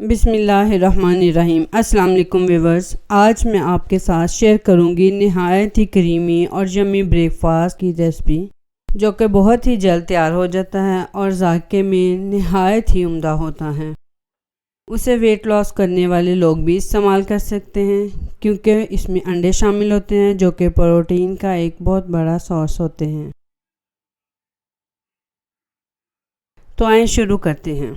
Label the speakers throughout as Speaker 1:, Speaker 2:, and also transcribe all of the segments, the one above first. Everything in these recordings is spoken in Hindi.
Speaker 1: बिस्मिल्लाहिर्रहमानिर्रहीम। अस्सलाम वालेकुम व्यूअर्स, आज मैं आपके साथ शेयर करूंगी नहायत ही क्रीमी और यम्मी ब्रेकफास्ट की रेसिपी, जो कि बहुत ही जल्द तैयार हो जाता है और जायके में नहायत ही उम्दा होता है। उसे वेट लॉस करने वाले लोग भी इस्तेमाल कर सकते हैं, क्योंकि इसमें अंडे शामिल होते हैं जो कि प्रोटीन का एक बहुत बड़ा सोर्स होते हैं। तो आइए शुरू करते हैं।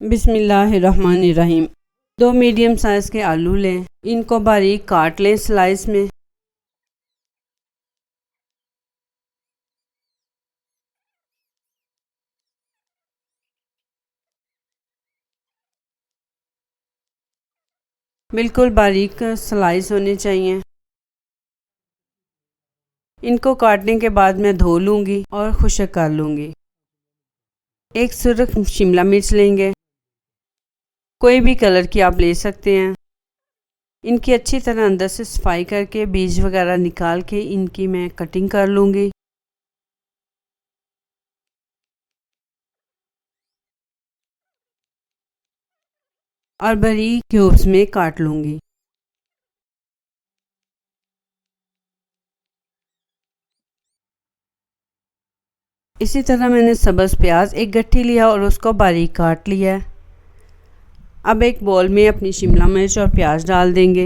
Speaker 1: बिस्मिल्लाहिर्रहमानिर्रहीम। 2 मीडियम साइज़ के आलू लें, इनको बारीक काट लें स्लाइस में। बिल्कुल बारीक स्लाइस होने चाहिए। इनको काटने के बाद मैं धो लूँगी और खुश्क कर लूँगी। एक सुर्ख शिमला मिर्च लेंगे, कोई भी कलर की आप ले सकते हैं। इनकी अच्छी तरह अंदर से सफाई करके बीज वगैरह निकाल के इनकी मैं कटिंग कर लूँगी। और बारीक क्यूब्स में काट लूँगी। इसी तरह मैंने सब्ज़ प्याज एक गट्ठी लिया और उसको बारीक काट लिया है। अब एक बोल में अपनी शिमला मिर्च और प्याज डाल देंगे।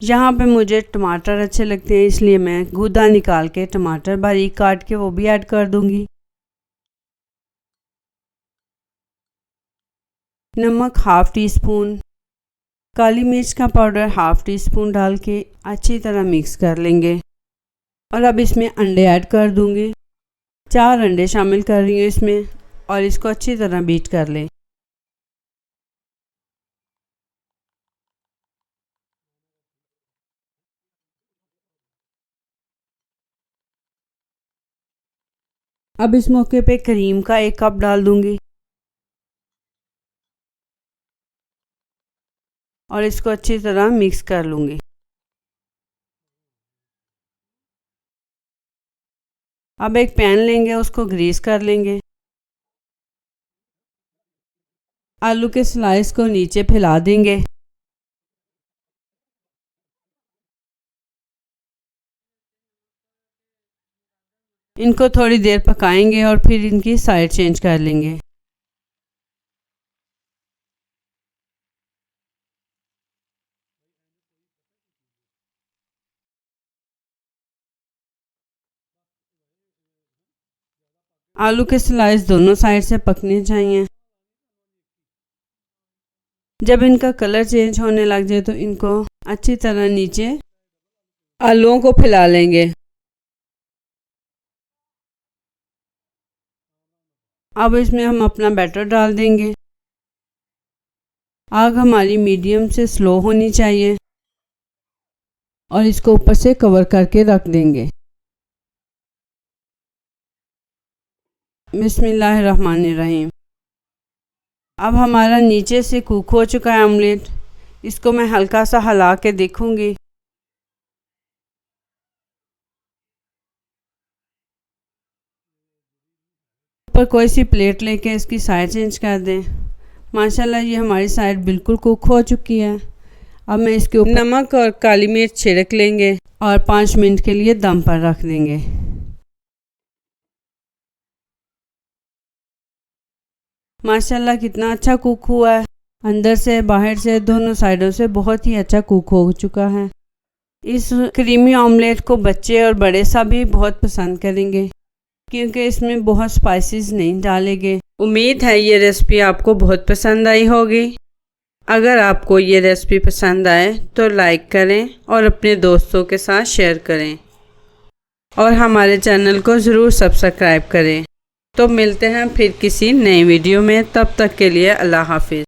Speaker 1: यहाँ पे मुझे टमाटर अच्छे लगते हैं, इसलिए मैं गूदा निकाल के टमाटर बारीक काट के वो भी ऐड कर दूंगी। नमक हाफ़ टी स्पून, काली मिर्च का पाउडर हाफ़ टी स्पून डाल के अच्छी तरह मिक्स कर लेंगे। और अब इसमें अंडे ऐड कर दूंगी। 4 अंडे शामिल कर रही हूँ इसमें, और इसको अच्छी तरह बीट कर लें। अब इस मौके पे क्रीम का 1 कप डाल दूंगी और इसको अच्छी तरह मिक्स कर लूँगी। अब एक पैन लेंगे, उसको ग्रीस कर लेंगे। आलू के स्लाइस को नीचे फैला देंगे। इनको थोड़ी देर पकाएंगे और फिर इनकी साइड चेंज कर लेंगे। आलू के स्लाइस दोनों साइड से पकने चाहिए। जब इनका कलर चेंज होने लग जाए तो इनको अच्छी तरह नीचे आलूओं को फैला लेंगे। अब इसमें हम अपना बैटर डाल देंगे। आग हमारी मीडियम से स्लो होनी चाहिए और इसको ऊपर से कवर करके रख देंगे। बिस्मिल्लाहिर्रहमानिर्रहीम। अब हमारा नीचे से कुक हो चुका है ऑमलेट। इसको मैं हल्का सा हिला के देखूंगी। ऊपर कोई सी प्लेट लेके इसकी साइड चेंज कर दें। माशाल्लाह ये हमारी साइड बिल्कुल कुक हो चुकी है। अब मैं इसके ऊपर नमक और काली मिर्च छिड़क लेंगे और 5 मिनट के लिए दम पर रख देंगे। माशाल्लाह कितना अच्छा कुक हुआ है, अंदर से बाहर से दोनों साइडों से बहुत ही अच्छा कुक हो चुका है। इस क्रीमी ऑमलेट को बच्चे और बड़े सभी बहुत पसंद करेंगे, क्योंकि इसमें बहुत स्पाइसेस नहीं डाले गए। उम्मीद है ये रेसिपी आपको बहुत पसंद आई होगी। अगर आपको ये रेसिपी पसंद आए तो लाइक करें और अपने दोस्तों के साथ शेयर करें और हमारे चैनल को ज़रूर सब्सक्राइब करें। तो मिलते हैं फिर किसी नई वीडियो में, तब तक के लिए अल्लाह हाफिज़।